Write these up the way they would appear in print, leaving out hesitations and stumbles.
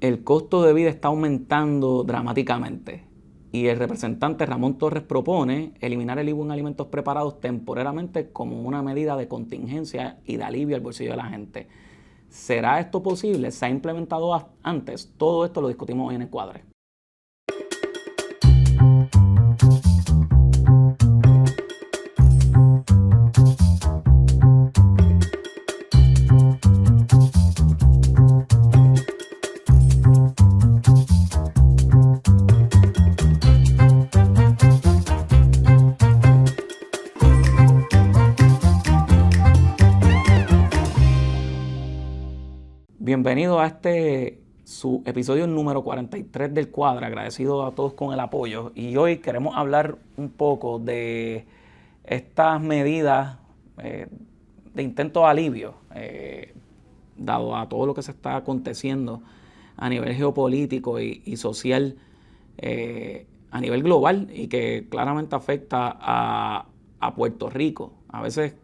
el costo de vida está aumentando dramáticamente y el representante Ramón Torres propone eliminar el IVA en alimentos preparados temporariamente como una medida de contingencia y de alivio al bolsillo de la gente. ¿Será esto posible? ¿Se ha implementado antes? Todo esto lo discutimos hoy en el Cuadre. Bienvenido a su episodio número 43 del Cuadra, agradecido a todos con el apoyo. Y hoy queremos hablar un poco de estas medidas de intento de alivio, dado a todo lo que se está aconteciendo a nivel geopolítico y social a nivel global y que claramente afecta a Puerto Rico. A veces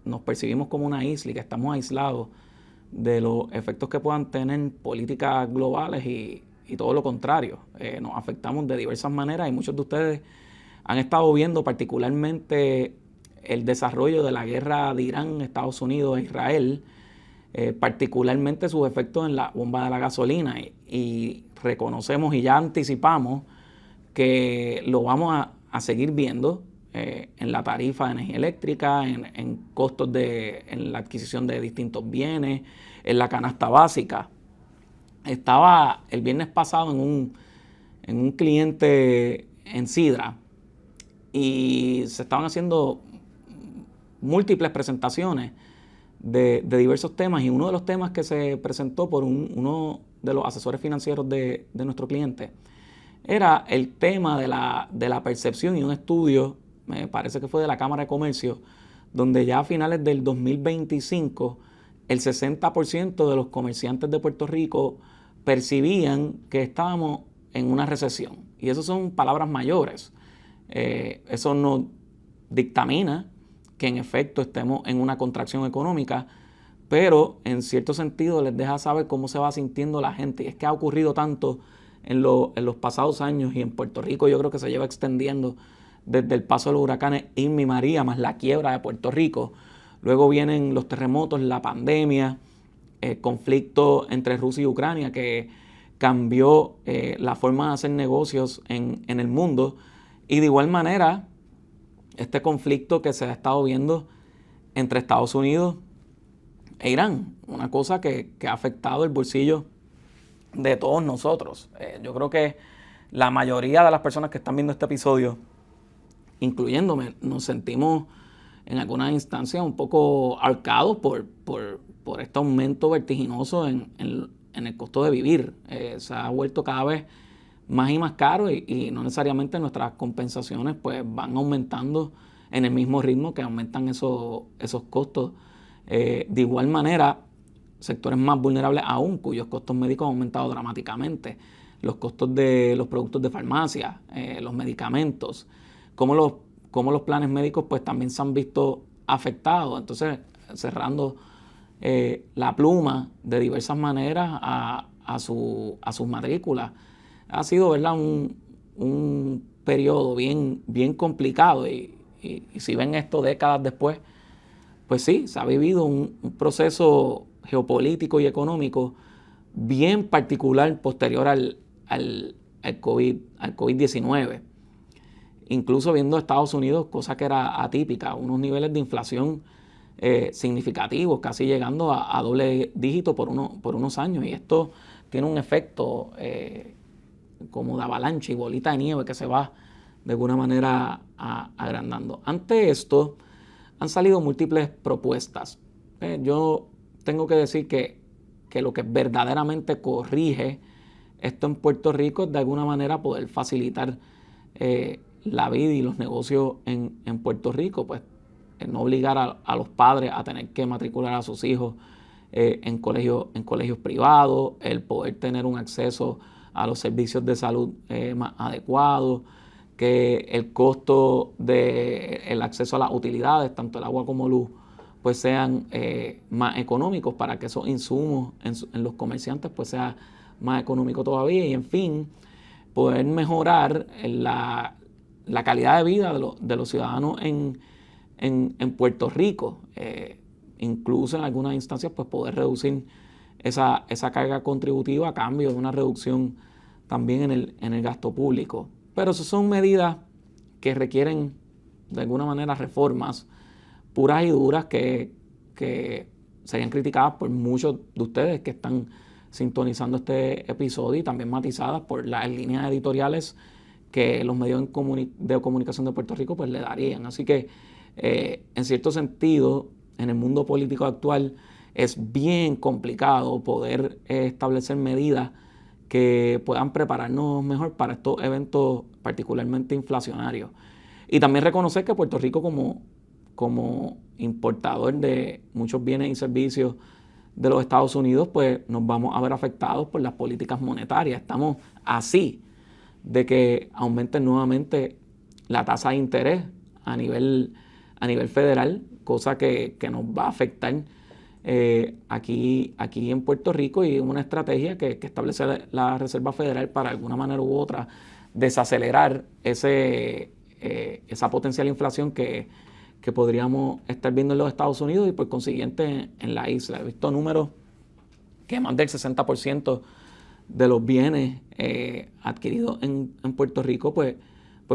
nos percibimos como una isla y que estamos aislados de los efectos que puedan tener políticas globales y todo lo contrario. Nos afectamos de diversas maneras y muchos de ustedes han estado viendo particularmente el desarrollo de la guerra de Irán, Estados Unidos e Israel, particularmente sus efectos en la bomba de la gasolina y reconocemos y ya anticipamos que lo vamos a seguir viendo en la tarifa de energía eléctrica, en costos en la adquisición de distintos bienes, en la canasta básica. Estaba el viernes pasado en un cliente en Sidra y se estaban haciendo múltiples presentaciones de diversos temas y uno de los temas que se presentó por uno de los asesores financieros de nuestro cliente era el tema de la percepción y un estudio, me parece que fue de la Cámara de Comercio, donde ya a finales del 2025 el 60% de los comerciantes de Puerto Rico percibían que estábamos en una recesión. Y eso son palabras mayores. Eso nos dictamina que en efecto estemos en una contracción económica, pero en cierto sentido les deja saber cómo se va sintiendo la gente. Y es que ha ocurrido tanto en los pasados años y en Puerto Rico yo creo que se lleva extendiendo desde el paso de los huracanes Irma y María, más la quiebra de Puerto Rico. Luego vienen los terremotos, la pandemia, el conflicto entre Rusia y Ucrania que cambió la forma de hacer negocios en el mundo. Y de igual manera, este conflicto que se ha estado viendo entre Estados Unidos e Irán, una cosa que ha afectado el bolsillo de todos nosotros. Yo creo que la mayoría de las personas que están viendo este episodio, incluyéndome, nos sentimos en algunas instancias un poco ahorcados por este aumento vertiginoso en el costo de vivir. Se ha vuelto cada vez más y más caro y no necesariamente nuestras compensaciones pues van aumentando en el mismo ritmo que aumentan esos costos. De igual manera, sectores más vulnerables aún, cuyos costos médicos han aumentado dramáticamente. Los costos de los productos de farmacia, los medicamentos, como los planes médicos pues también se han visto afectados. Entonces, cerrando la pluma de diversas maneras a sus matrículas. Ha sido, ¿verdad?, un periodo bien complicado y si ven esto décadas después, pues sí, se ha vivido un proceso geopolítico y económico bien particular posterior al COVID-19. Incluso viendo Estados Unidos, cosa que era atípica, unos niveles de inflación significativos, casi llegando a doble dígito por unos años. Y esto tiene un efecto como de avalancha y bolita de nieve que se va de alguna manera agrandando. Ante esto han salido múltiples propuestas. Yo tengo que decir que lo que verdaderamente corrige esto en Puerto Rico es de alguna manera poder facilitar la vida y los negocios en Puerto Rico, pues no obligar a los padres a tener que matricular a sus hijos en colegios privados, el poder tener un acceso a los servicios de salud más adecuados, que el costo del acceso a las utilidades, tanto el agua como luz, pues sean más económicos para que esos insumos en los comerciantes pues sea más económico todavía y, en fin, poder mejorar la calidad de vida de los ciudadanos en Puerto Rico. Incluso en algunas instancias pues poder reducir esa carga contributiva a cambio de una reducción también en el gasto público. Pero esas son medidas que requieren de alguna manera reformas puras y duras que serían criticadas por muchos de ustedes que están sintonizando este episodio y también matizadas por las líneas editoriales que los medios de comunicación de Puerto Rico pues le darían. Así que en cierto sentido, en el mundo político actual es bien complicado poder establecer medidas que puedan prepararnos mejor para estos eventos particularmente inflacionarios. Y también reconocer que Puerto Rico como importador de muchos bienes y servicios de los Estados Unidos, pues nos vamos a ver afectados por las políticas monetarias. Estamos así de que aumente nuevamente la tasa de interés a nivel federal, cosa que nos va a afectar aquí en Puerto Rico, y una estrategia que establece la Reserva Federal para, de alguna manera u otra, desacelerar esa potencial inflación que podríamos estar viendo en los Estados Unidos y por consiguiente en la isla. He visto números que más del 60% de los bienes adquiridos en Puerto Rico pues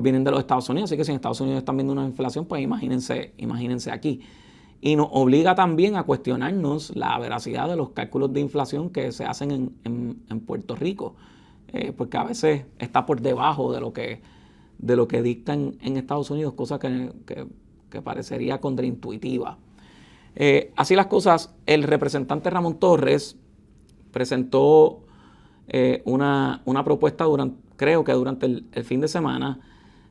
vienen de los Estados Unidos. Así que si en Estados Unidos están viendo una inflación, pues imagínense aquí. Y nos obliga también a cuestionarnos la veracidad de los cálculos de inflación que se hacen en Puerto Rico, porque a veces está por debajo de lo que dictan en Estados Unidos, cosa que parecería contraintuitiva. Así las cosas, el representante Ramón Torres presentó una propuesta creo que durante el fin de semana,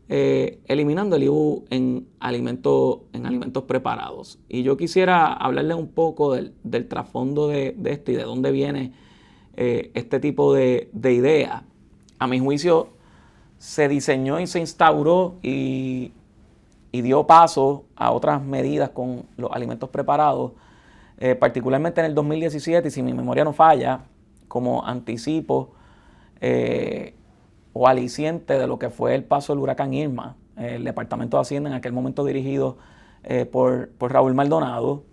eliminando el IVU en alimentos preparados. Y yo quisiera hablarles un poco del trasfondo de esto y de dónde viene este tipo de idea. A mi juicio, se diseñó y se instauró y dio paso a otras medidas con los alimentos preparados, particularmente en el 2017, y si mi memoria no falla, como anticipo o aliciente de lo que fue el paso del huracán Irma. El Departamento de Hacienda, en aquel momento dirigido por Raúl Maldonado,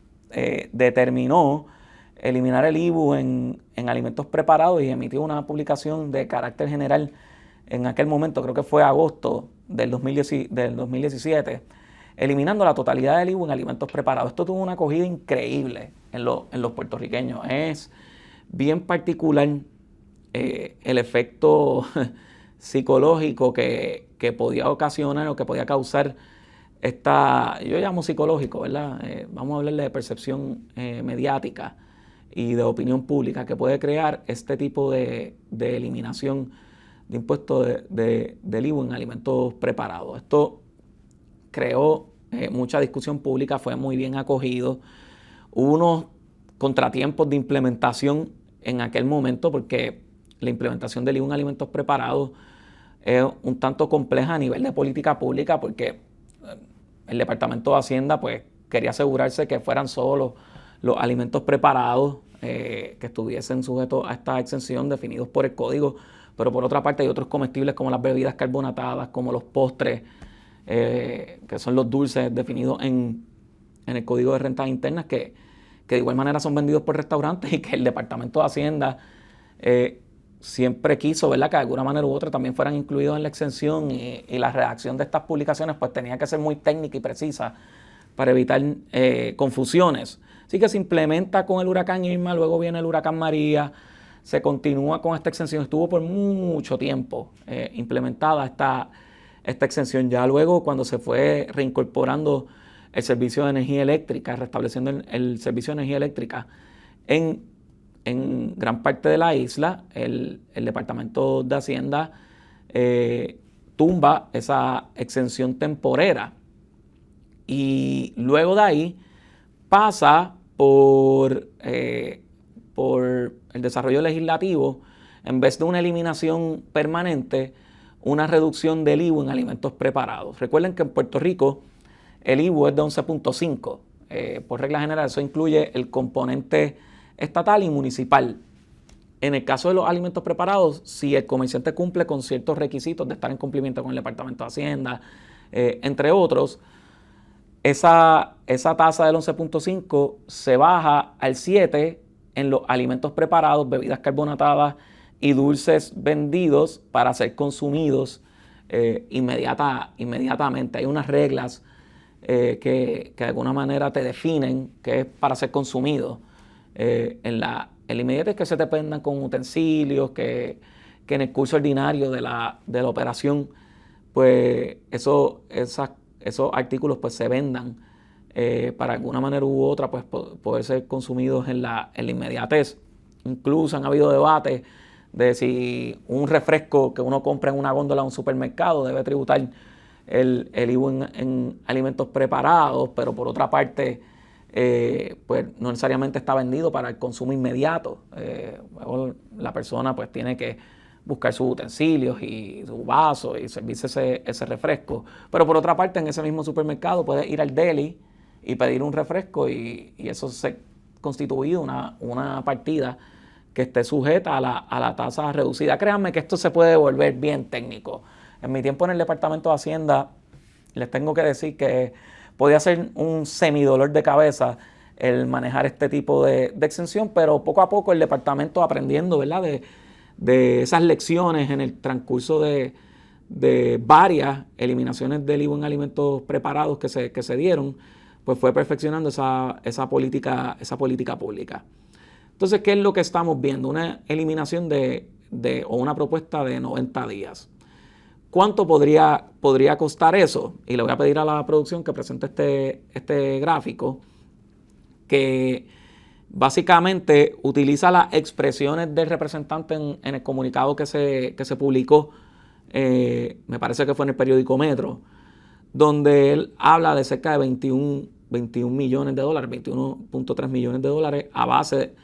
determinó eliminar el IVU en alimentos preparados y emitió una publicación de carácter general en aquel momento, creo que fue agosto del 2017, eliminando la totalidad del IVU en alimentos preparados. Esto tuvo una acogida increíble en los puertorriqueños. Es bien particular el efecto psicológico que podía ocasionar o que podía causar yo llamo psicológico, ¿verdad? Vamos a hablarle de percepción mediática y de opinión pública que puede crear este tipo de eliminación de impuestos del IVU en alimentos preparados. Esto creó mucha discusión pública, fue muy bien acogido. Hubo unos contratiempos de implementación en aquel momento porque la implementación del IVU en alimentos preparados es un tanto compleja a nivel de política pública, porque el Departamento de Hacienda pues quería asegurarse que fueran solo los alimentos preparados que estuviesen sujetos a esta exención definidos por el código, pero por otra parte hay otros comestibles como las bebidas carbonatadas, como los postres, que son los dulces definidos en el Código de Rentas Internas, que de igual manera son vendidos por restaurantes y que el Departamento de Hacienda siempre quiso, ¿verdad?, que de alguna manera u otra también fueran incluidos en la exención, y la redacción de estas publicaciones pues tenía que ser muy técnica y precisa para evitar confusiones. Así que se implementa con el huracán Irma, luego viene el huracán María, se continúa con esta exención. Estuvo por mucho tiempo implementada esta exención. Ya luego, cuando se fue reincorporando el servicio de energía eléctrica, restableciendo el servicio de energía eléctrica en gran parte de la isla, el Departamento de Hacienda tumba esa exención temporera. Y luego de ahí pasa por el desarrollo legislativo, en vez de una eliminación permanente, una reducción del IVU en alimentos preparados. Recuerden que en Puerto Rico el IVU es de 11.5. Por regla general, eso incluye el componente estatal y municipal. En el caso de los alimentos preparados, si el comerciante cumple con ciertos requisitos de estar en cumplimiento con el Departamento de Hacienda, entre otros, esa tasa del 11.5 se baja al 7 en los alimentos preparados, bebidas carbonatadas y dulces vendidos para ser consumidos inmediatamente. Hay unas reglas que de alguna manera te definen que es para ser consumido. En la inmediatez que se te vendan con utensilios, que en el curso ordinario de la operación, pues esos artículos pues se vendan para alguna manera u otra pues poder ser consumidos en la inmediatez. Incluso han habido debates de si un refresco que uno compra en una góndola de un supermercado debe tributar el IVU en alimentos preparados, pero por otra parte pues no necesariamente está vendido para el consumo inmediato. La persona pues tiene que buscar sus utensilios y su vaso y servirse ese refresco. Pero por otra parte, en ese mismo supermercado puedes ir al deli y pedir un refresco y eso se constituye una partida que esté sujeta a la tasa reducida. Créanme que esto se puede volver bien técnico. En mi tiempo en el Departamento de Hacienda, les tengo que decir que podía ser un semidolor de cabeza el manejar este tipo de exención, pero poco a poco el departamento aprendiendo, ¿verdad?, de esas lecciones en el transcurso de varias eliminaciones del IVU en alimentos preparados que se dieron, pues fue perfeccionando esa política pública. Entonces, ¿qué es lo que estamos viendo? Una eliminación o una propuesta de 90 días. ¿Cuánto podría costar eso? Y le voy a pedir a la producción que presente este gráfico, que básicamente utiliza las expresiones del representante en el comunicado que se publicó, me parece que fue en el periódico Metro, donde él habla de cerca de 21 millones de dólares, 21.3 millones de dólares, a base,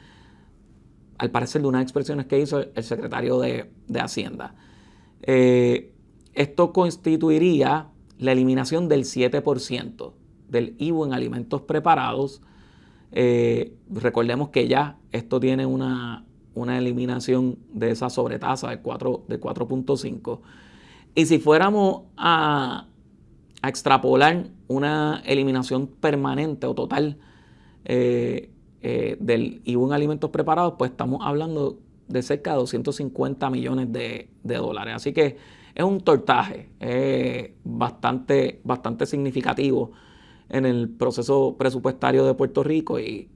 al parecer, de unas expresiones que hizo el secretario de Hacienda. Esto constituiría la eliminación del 7% del IVU en alimentos preparados. Recordemos que ya esto tiene una eliminación de esa sobretasa de 4.5. Y si fuéramos a extrapolar una eliminación permanente o total del IVU en alimentos preparados, pues estamos hablando de cerca de 250 millones de dólares. Así que es un tortaje bastante significativo en el proceso presupuestario de Puerto Rico y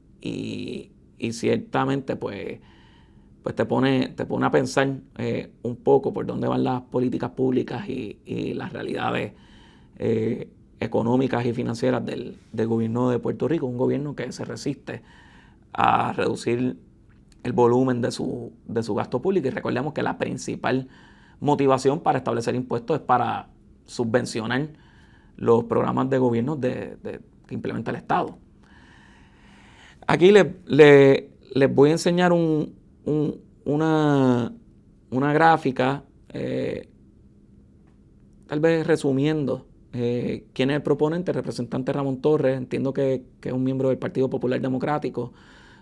ciertamente pues te pone a pensar un poco por dónde van las políticas públicas y las realidades económicas y financieras del gobierno de Puerto Rico, un gobierno que se resiste a reducir el volumen de su gasto público. Y recordemos que la principal motivación para establecer impuestos es para subvencionar los programas de gobierno que implementa el Estado. Aquí les voy a enseñar una gráfica, tal vez resumiendo quién es el proponente, el representante Ramón Torres. Entiendo que es un miembro del Partido Popular Democrático.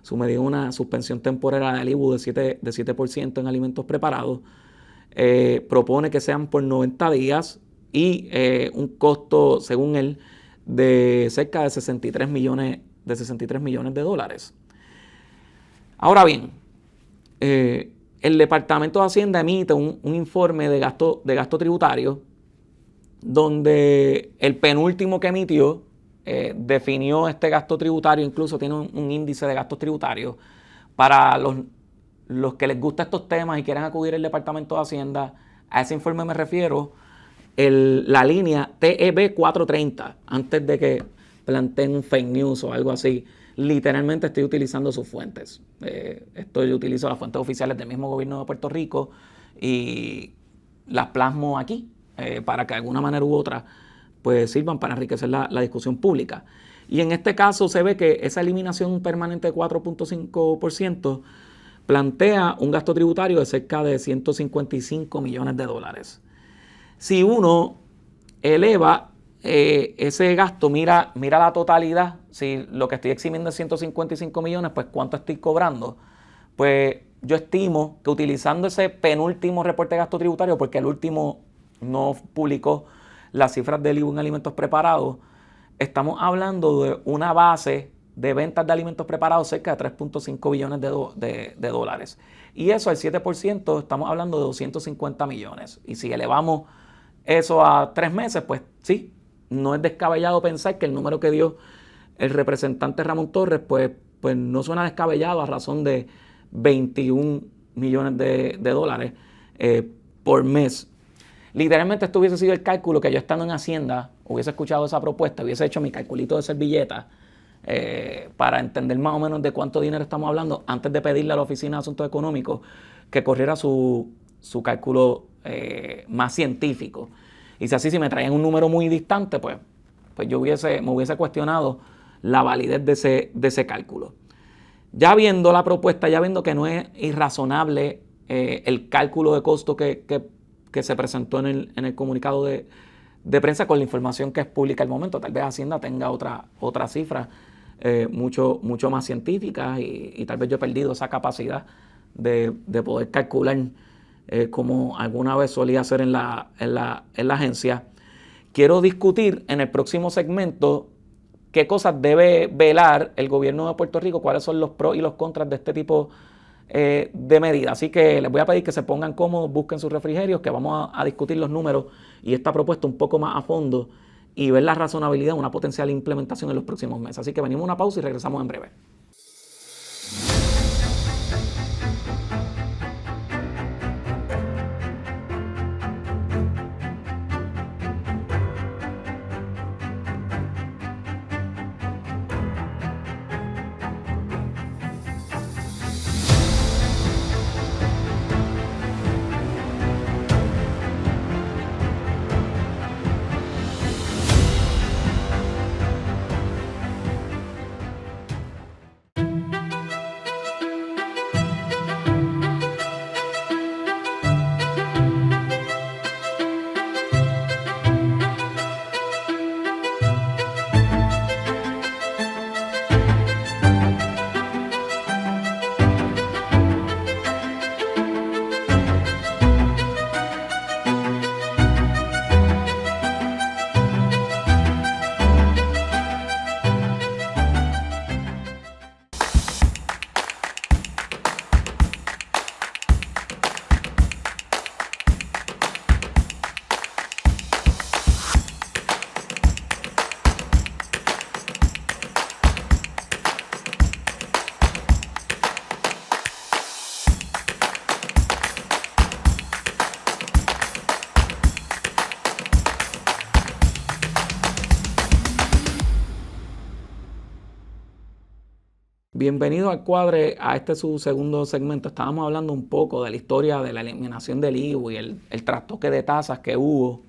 Su medida es una suspensión temporal del IVU de 7% en alimentos preparados. Propone que sean por 90 días y un costo, según él, de cerca de 63 millones de dólares. Ahora bien, el Departamento de Hacienda emite un informe de gasto tributario, donde el penúltimo que emitió definió este gasto tributario, incluso tiene un índice de gastos tributarios. Para los que les gustan estos temas y quieren acudir al Departamento de Hacienda, a ese informe me refiero, la línea TEB 430, antes de que planteen un fake news o algo así. Literalmente estoy utilizando sus fuentes. Yo utilizo las fuentes oficiales del mismo gobierno de Puerto Rico y las plasmo aquí para que de alguna manera u otra pues sirvan para enriquecer la discusión pública. Y en este caso se ve que esa eliminación permanente de 4.5% plantea un gasto tributario de cerca de 155 millones de dólares. Si uno eleva ese gasto, mira la totalidad, si lo que estoy eximiendo es 155 millones, pues ¿cuánto estoy cobrando? Pues yo estimo que utilizando ese penúltimo reporte de gasto tributario, porque el último no publicó las cifras del IVU en alimentos preparados, estamos hablando de una base de ventas de alimentos preparados cerca de 3.5 billones de dólares. Y eso al 7% estamos hablando de 250 millones. Y si elevamos eso a 3 meses, pues sí, no es descabellado pensar que el número que dio el representante Ramón Torres, pues no suena descabellado a razón de 21 millones de dólares por mes. Literalmente esto hubiese sido el cálculo que yo estando en Hacienda hubiese escuchado esa propuesta, hubiese hecho mi calculito de servilleta para entender más o menos de cuánto dinero estamos hablando antes de pedirle a la Oficina de Asuntos Económicos que corriera su cálculo más científico. Y si así, si me traían un número muy distante, pues yo me hubiese cuestionado la validez de ese cálculo. Ya viendo la propuesta, ya viendo que no es irrazonable el cálculo de costo que se presentó en el comunicado de prensa con la información que es pública al momento. Tal vez Hacienda tenga otra cifra mucho más científica y tal vez yo he perdido esa capacidad de poder calcular como alguna vez solía hacer en la agencia. Quiero discutir en el próximo segmento qué cosas debe velar el gobierno de Puerto Rico, cuáles son los pros y los contras de este tipo de medidas. Así que les voy a pedir que se pongan cómodos, busquen sus refrigerios, que vamos a discutir los números y esta propuesta un poco más a fondo y ver la razonabilidad de una potencial implementación en los próximos meses. Así que venimos a una pausa y regresamos en breve. Bienvenido al Cuadre, a este su segundo segmento. Estábamos hablando un poco de la historia de la eliminación del IVU y el trastoque de tasas que hubo,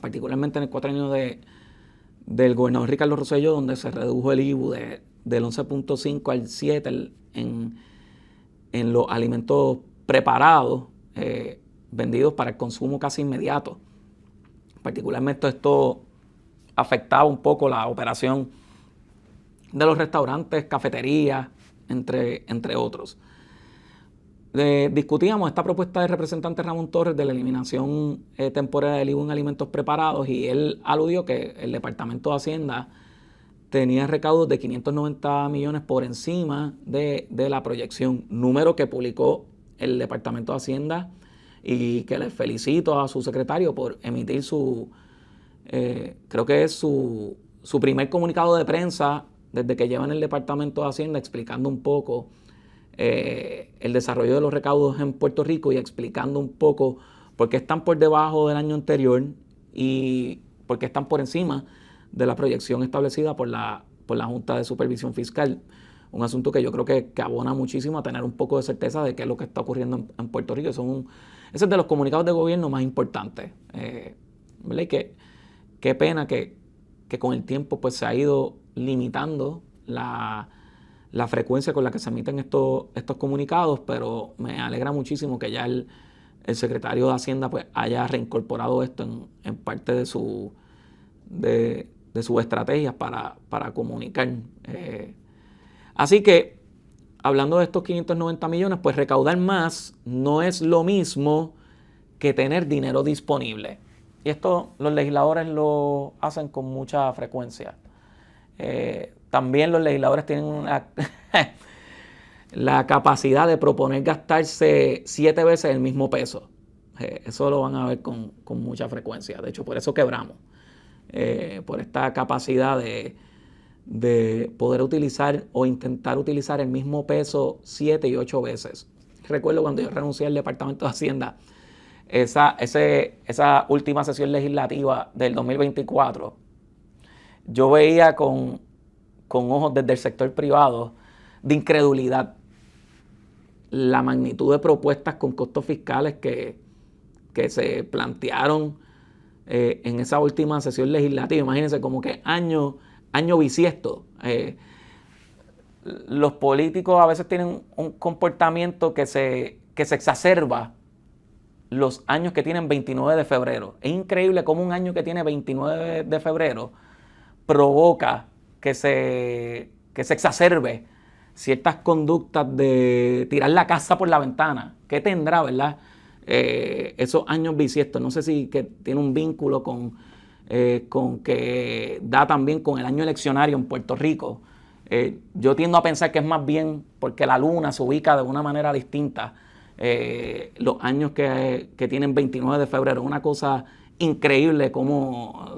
particularmente en el cuatrienio del gobernador Ricardo Rosselló, donde se redujo el IVU del 11.5 al 7 en los alimentos preparados, vendidos para el consumo casi inmediato. Particularmente esto afectaba un poco la operación de los restaurantes, cafeterías, entre otros. Discutíamos esta propuesta del representante Ramón Torres de la eliminación temporal del IVU en alimentos preparados y él aludió que el Departamento de Hacienda tenía recaudos de 590 millones por encima de la proyección, número que publicó el Departamento de Hacienda y que le felicito a su secretario por emitir creo que es su primer comunicado de prensa desde que lleva en el Departamento de Hacienda explicando un poco el desarrollo de los recaudos en Puerto Rico y explicando un poco por qué están por debajo del año anterior y por qué están por encima de la proyección establecida por la Junta de Supervisión Fiscal. Un asunto que yo creo que abona muchísimo a tener un poco de certeza de qué es lo que está ocurriendo en Puerto Rico. Ese es de los comunicados de gobierno más importantes. ¿Verdad? Y qué pena que con el tiempo pues se ha ido limitando la frecuencia con la que se emiten estos comunicados, pero me alegra muchísimo que ya el secretario de Hacienda pues haya reincorporado esto en parte de sus estrategias para comunicar. Así que hablando de estos 590 millones, pues recaudar más no es lo mismo que tener dinero disponible. Y esto los legisladores lo hacen con mucha frecuencia. También los legisladores tienen la capacidad de proponer gastarse 7 veces el mismo peso. Eso lo van a ver con mucha frecuencia. De hecho, por eso quebramos. Por esta capacidad de poder utilizar o intentar utilizar el mismo peso 7 y 8 veces. Recuerdo cuando yo renuncié al Departamento de Hacienda, esa última sesión legislativa del 2024, yo veía con ojos desde el sector privado de incredulidad la magnitud de propuestas con costos fiscales que se plantearon en esa última sesión legislativa. Imagínense, como que año bisiesto. Los políticos a veces tienen un comportamiento que se exacerba los años que tienen 29 de febrero. Es increíble cómo un año que tiene 29 de febrero provoca que se exacerbe ciertas conductas de tirar la casa por la ventana. ¿Qué tendrá, verdad? Esos años bisiestos. No sé si que tiene un vínculo con que da también con el año eleccionario en Puerto Rico. Yo tiendo a pensar que es más bien porque la luna se ubica de una manera distinta. Los años que tienen 29 de febrero, una cosa increíble como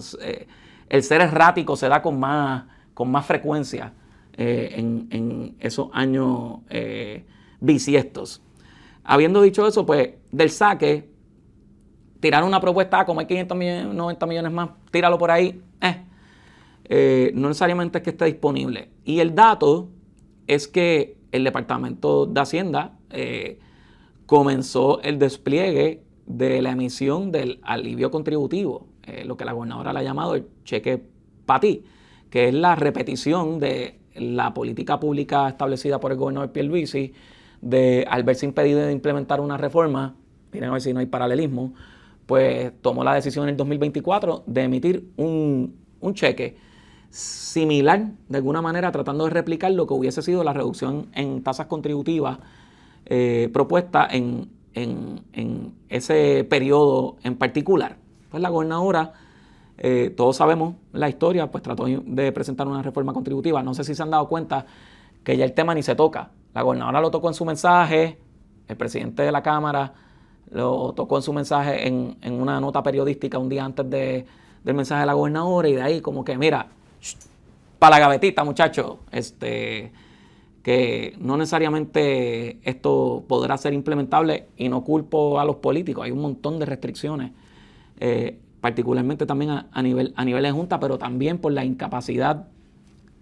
el ser errático se da con más frecuencia en esos años bisiestos. Habiendo dicho eso, pues del saque, tirar una propuesta, como hay 590 millones más, tíralo por ahí, no necesariamente es que esté disponible. Y el dato es que el Departamento de Hacienda comenzó el despliegue de la emisión del alivio contributivo, lo que la gobernadora le ha llamado el cheque para ti, que es la repetición de la política pública establecida por el gobernador Pierluisi, de al verse impedido de implementar una reforma, miren a ver si no hay paralelismo, pues tomó la decisión en el 2024 de emitir un cheque similar, de alguna manera tratando de replicar lo que hubiese sido la reducción en tasas contributivas propuesta en ese periodo en particular. Pues la gobernadora, todos sabemos la historia, pues trató de presentar una reforma contributiva. No sé si se han dado cuenta que ya el tema ni se toca. La gobernadora lo tocó en su mensaje, el presidente de la Cámara lo tocó en su mensaje en una nota periodística un día antes del mensaje de la gobernadora, y de ahí como que, mira, para la gavetita, muchachos, que no necesariamente esto podrá ser implementable, y no culpo a los políticos. Hay un montón de restricciones, particularmente también a nivel de Junta, pero también por la incapacidad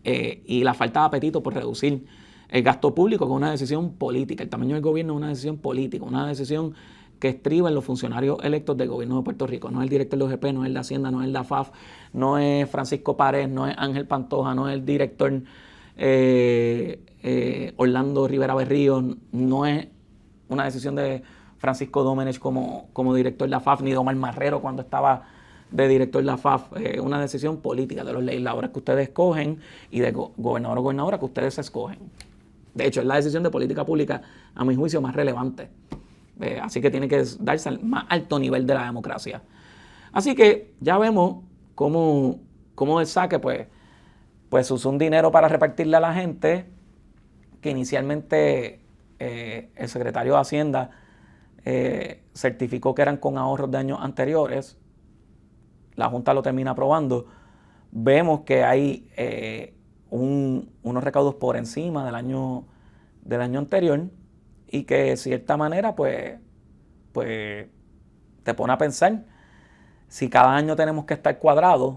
y la falta de apetito por reducir el gasto público, que es una decisión política. El tamaño del gobierno es una decisión política, una decisión que estriba en los funcionarios electos del gobierno de Puerto Rico. No es el director de OGP, no es el de Hacienda, no es el de AFAF, no es Francisco Párez, no es Ángel Pantoja, no es el director Orlando Rivera Berríos, no es una decisión de Francisco Domenech como director de AFAF, ni de Omar Marrero cuando estaba de director de la AFAF. Una decisión política de los legisladores que ustedes escogen y de gobernador o gobernadora que ustedes escogen. De hecho, es la decisión de política pública, a mi juicio, más relevante. Así que tiene que darse al más alto nivel de la democracia. Así que ya vemos cómo el saque pues usó un dinero para repartirle a la gente, que inicialmente el secretario de Hacienda certificó que eran con ahorros de años anteriores. La Junta lo termina aprobando. Vemos que hay unos recaudos por encima del año anterior, y que de cierta manera pues te pone a pensar si cada año tenemos que estar cuadrados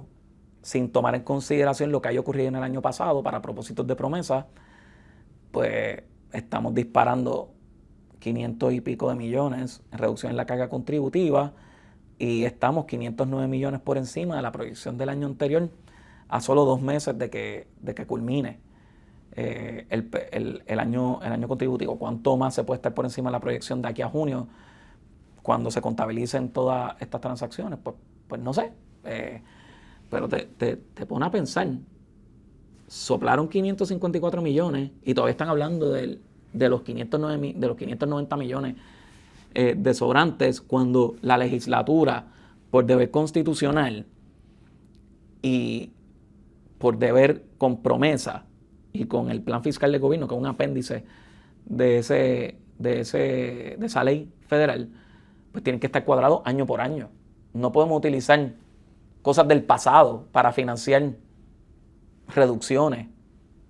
sin tomar en consideración lo que haya ocurrido en el año pasado para propósitos de promesa. Pues estamos disparando 500 y pico de millones en reducción en la carga contributiva, y estamos 509 millones por encima de la proyección del año anterior, a solo 2 meses de que culmine el año contributivo. ¿Cuánto más se puede estar por encima de la proyección de aquí a junio cuando se contabilicen todas estas transacciones? Pues no sé, pero te pone a pensar. Soplaron 554 millones y todavía están hablando del de los 590 millones de sobrantes, cuando la legislatura, por deber constitucional y por deber con promesa y con el plan fiscal de gobierno, que es un apéndice de esa ley federal, pues tienen que estar cuadrados año por año. No podemos utilizar cosas del pasado para financiar reducciones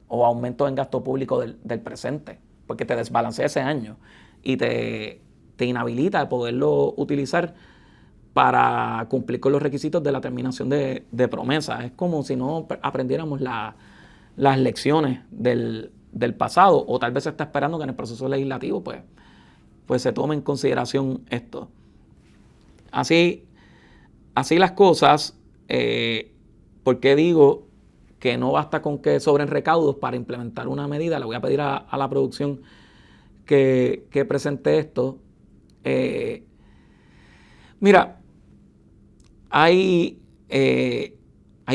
o aumentos en gasto público del presente, porque te desbalancea ese año y te inhabilita de poderlo utilizar para cumplir con los requisitos de la terminación de promesas. Es como si no aprendiéramos las lecciones del pasado, o tal vez se está esperando que en el proceso legislativo pues se tome en consideración esto. Así las cosas, ¿por qué digo que no basta con que sobren recaudos para implementar una medida? Le voy a pedir a la producción que presente esto. Mira, hay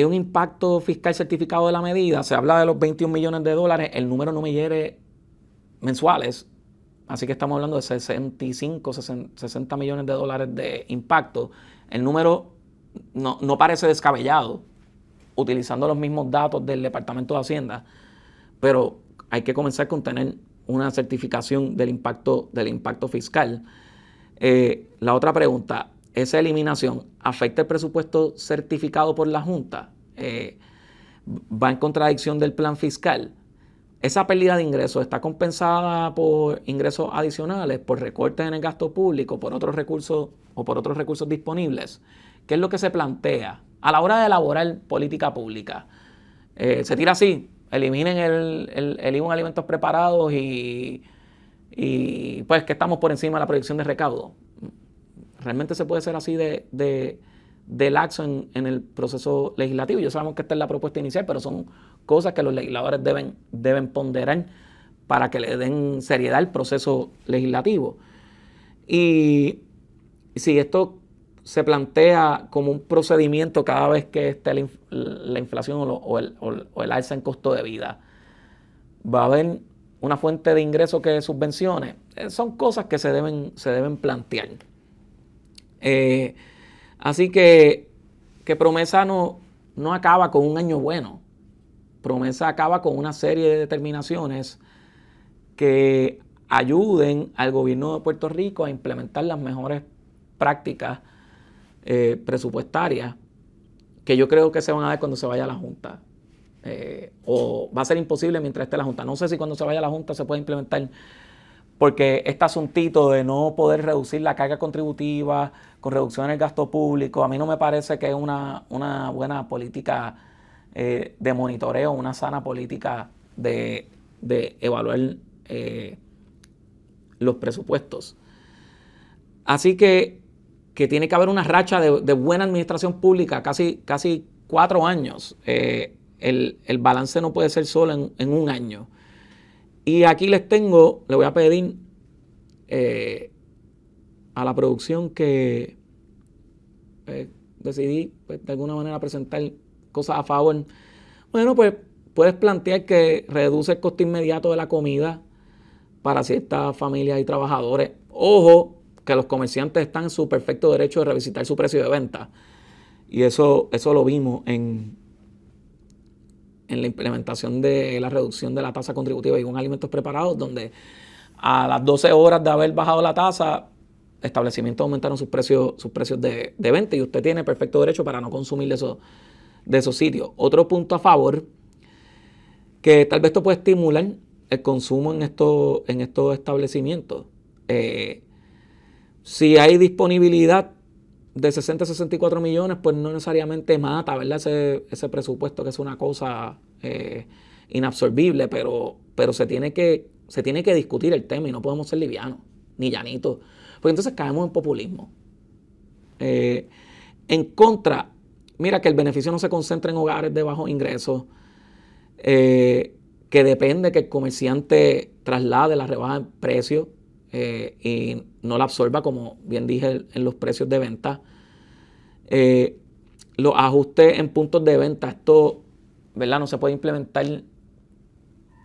un impacto fiscal certificado de la medida. Se habla de los 21 millones de dólares. El número no me hiere mensuales. Así que estamos hablando de 65, 60 millones de dólares de impacto. El número no parece descabellado, utilizando los mismos datos del Departamento de Hacienda, pero hay que comenzar con tener una certificación del impacto fiscal. La otra pregunta, ¿esa eliminación afecta el presupuesto certificado por la Junta? ¿Va en contradicción del plan fiscal? ¿Esa pérdida de ingresos está compensada por ingresos adicionales, por recortes en el gasto público, por otros recursos disponibles? ¿Qué es lo que se plantea a la hora de elaborar política pública? Se tira así: eliminen el IVA en alimentos preparados y pues que estamos por encima de la proyección de recaudo. ¿Realmente se puede ser así de laxo en el proceso legislativo? Yo sabemos que esta es la propuesta inicial, pero son cosas que los legisladores deben ponderar para que le den seriedad al proceso legislativo. Y si esto se plantea como un procedimiento cada vez que esté la inflación o el alza en costo de vida, ¿va a haber una fuente de ingreso que subvencione? Son cosas que se deben plantear. Así que Promesa no acaba con un año bueno. Promesa acaba con una serie de determinaciones que ayuden al gobierno de Puerto Rico a implementar las mejores prácticas presupuestarias, que yo creo que se van a dar cuando se vaya a la Junta. O va a ser imposible mientras esté la Junta. No sé si cuando se vaya a la Junta se puede implementar, porque este asuntito de no poder reducir la carga contributiva con reducción en el gasto público, a mí no me parece que es una buena política de monitoreo, una sana política de evaluar los presupuestos. Así que tiene que haber una racha de buena administración pública, casi 4 años. El balance no puede ser solo en un año. Y aquí le voy a pedir a la producción que decidí pues, de alguna manera presentar cosas a favor. Bueno, pues puedes plantear que reduce el costo inmediato de la comida para ciertas familias y trabajadores. Ojo, que los comerciantes están en su perfecto derecho de revisitar su precio de venta. Y eso lo vimos en la implementación de la reducción de la tasa contributiva en alimentos preparados, donde a las 12 horas de haber bajado la tasa, establecimientos aumentaron sus precios de venta, y usted tiene perfecto derecho para no consumir de esos sitios. Otro punto a favor, que tal vez esto puede estimular el consumo en estos establecimientos. Si hay disponibilidad de 60 a 64 millones, pues no necesariamente mata, ¿verdad? Ese presupuesto, que es una cosa inabsorbible, pero se tiene que discutir el tema y no podemos ser livianos ni llanitos, porque entonces caemos en populismo. En contra, mira, que el beneficio no se concentre en hogares de bajos ingresos, que depende que el comerciante traslade la rebaja en precio y no la absorba, como bien dije, en los precios de venta. Los ajustes en puntos de venta, esto, ¿verdad? No se puede implementar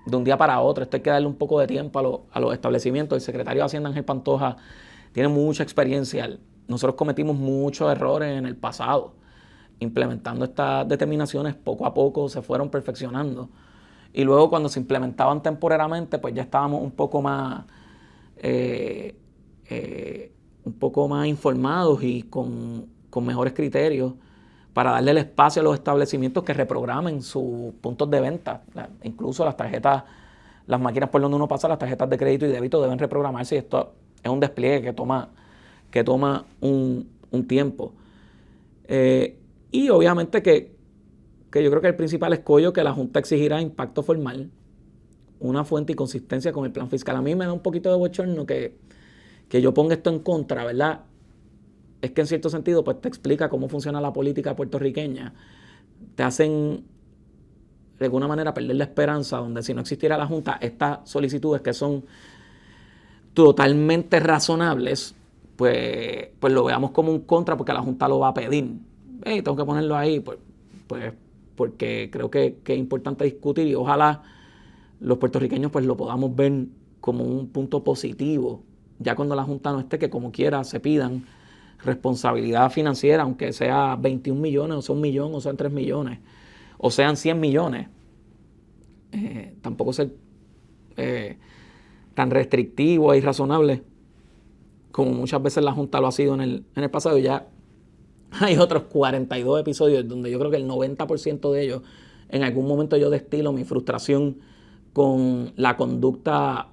de un día para otro. Esto hay que darle un poco de tiempo a los establecimientos. El secretario de Hacienda, Ángel Pantoja, tiene mucha experiencia. Nosotros cometimos muchos errores en el pasado. Implementando estas determinaciones, poco a poco se fueron perfeccionando. Y luego cuando se implementaban temporariamente, pues ya estábamos un poco más informados y con mejores criterios para darle el espacio a los establecimientos que reprogramen sus puntos de venta. Incluso las tarjetas, las máquinas por donde uno pasa, las tarjetas de crédito y débito deben reprogramarse, y esto es un despliegue que toma un tiempo. Y obviamente que yo creo que el principal escollo que la Junta exigirá impacto formal, una fuente y consistencia con el plan fiscal. A mí me da un poquito de bochorno que yo ponga esto en contra, ¿verdad? Es que en cierto sentido pues te explica cómo funciona la política puertorriqueña. Te hacen de alguna manera perder la esperanza, donde si no existiera la Junta, estas solicitudes que son totalmente razonables, pues lo veamos como un contra porque la Junta lo va a pedir. Tengo que ponerlo ahí, pues porque creo que es importante discutir, y ojalá los puertorriqueños pues lo podamos ver como un punto positivo, ya cuando la Junta no esté, que como quiera se pidan responsabilidad financiera, aunque sea 21 millones, o sea 1 millón, o sean 3 millones, o sean 100 millones. Tampoco ser tan restrictivo e irrazonable como muchas veces la Junta lo ha sido en el pasado. Ya hay otros 42 episodios donde yo creo que el 90% de ellos, en algún momento yo destilo mi frustración con la conducta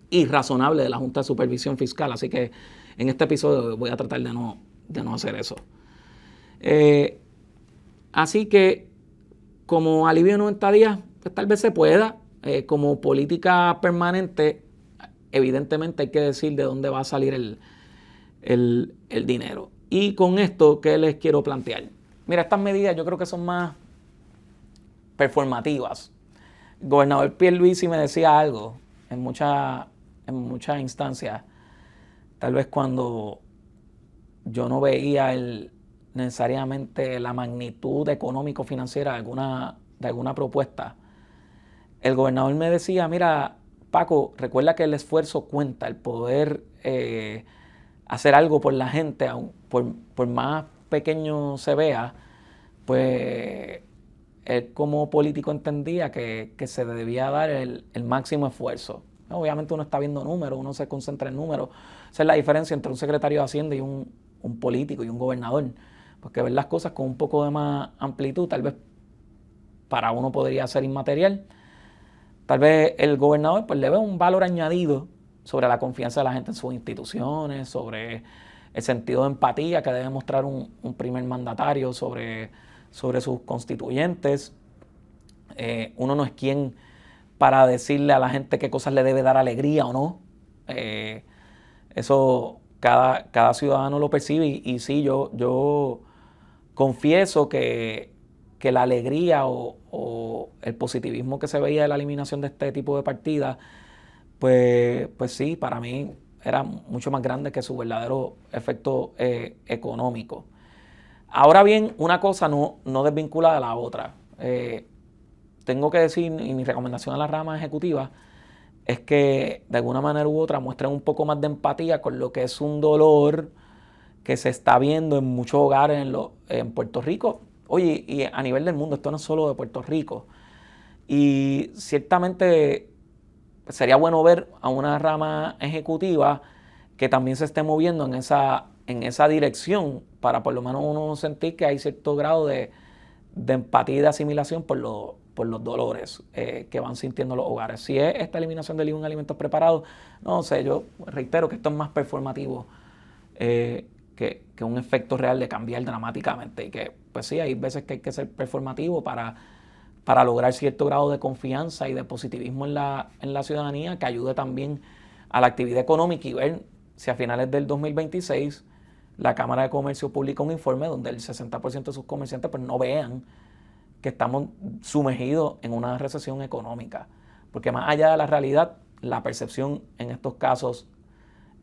irrazonable de la Junta de Supervisión Fiscal. Así que en este episodio voy a tratar de no hacer eso. Así que como alivio de 90 días, pues tal vez se pueda. Como política permanente, evidentemente hay que decir de dónde va a salir el dinero. Y con esto, ¿qué les quiero plantear? Mira, estas medidas yo creo que son más performativas. El gobernador Pierluisi me decía algo en muchas instancias, tal vez cuando yo no veía necesariamente la magnitud económico-financiera de alguna propuesta. El gobernador me decía, mira, Paco, recuerda que el esfuerzo cuenta, el poder hacer algo por la gente, por más pequeño se vea, pues él como político entendía que se debía dar el máximo esfuerzo. Obviamente uno está viendo números, uno se concentra en números. Esa es la diferencia entre un secretario de Hacienda y un político y un gobernador. Porque ver las cosas con un poco de más amplitud, tal vez para uno podría ser inmaterial. Tal vez el gobernador pues le ve un valor añadido sobre la confianza de la gente en sus instituciones, sobre el sentido de empatía que debe mostrar un primer mandatario sobre sus constituyentes. Uno no es quien para decirle a la gente qué cosas le debe dar alegría o no. Eso cada ciudadano lo percibe, y sí, yo confieso que la alegría o el positivismo que se veía de la eliminación de este tipo de partidas, pues sí, para mí era mucho más grande que su verdadero efecto económico. Ahora bien, una cosa no desvincula de la otra. Tengo que decir, y mi recomendación a la rama ejecutiva es que de alguna manera u otra muestren un poco más de empatía con lo que es un dolor que se está viendo en muchos hogares en Puerto Rico. Oye, y a nivel del mundo, esto no es solo de Puerto Rico. Y ciertamente sería bueno ver a una rama ejecutiva que también se esté moviendo en esa dirección, para por lo menos uno sentir que hay cierto grado de empatía y de asimilación por los dolores que van sintiendo los hogares. Si es esta eliminación del IVA en alimentos preparados, no sé, yo reitero que esto es más performativo que un efecto real de cambiar dramáticamente. Y que, pues sí, hay veces que hay que ser performativo para lograr cierto grado de confianza y de positivismo en la ciudadanía, que ayude también a la actividad económica, y ver si a finales del 2026 la Cámara de Comercio publica un informe donde el 60% de sus comerciantes pues no vean que estamos sumergidos en una recesión económica. Porque más allá de la realidad, la percepción en estos casos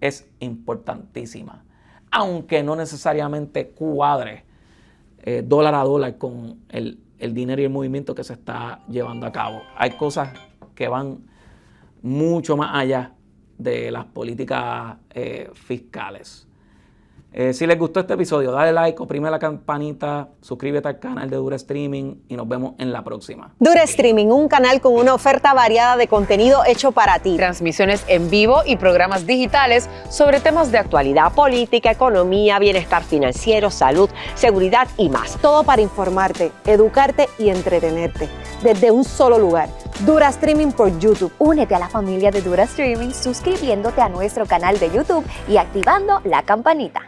es importantísima. Aunque no necesariamente cuadre dólar a dólar con el dinero y el movimiento que se está llevando a cabo. Hay cosas que van mucho más allá de las políticas fiscales. Si les gustó este episodio, dale like, oprime la campanita, suscríbete al canal de Dura Streaming y nos vemos en la próxima. Dura Streaming, un canal con una oferta variada de contenido hecho para ti. Transmisiones en vivo y programas digitales sobre temas de actualidad, Política, economía, bienestar financiero, salud, seguridad y más. Todo para informarte, educarte y entretenerte. Desde un solo lugar. Dura Streaming por YouTube. Únete a la familia de Dura Streaming suscribiéndote a nuestro canal de YouTube y activando la campanita.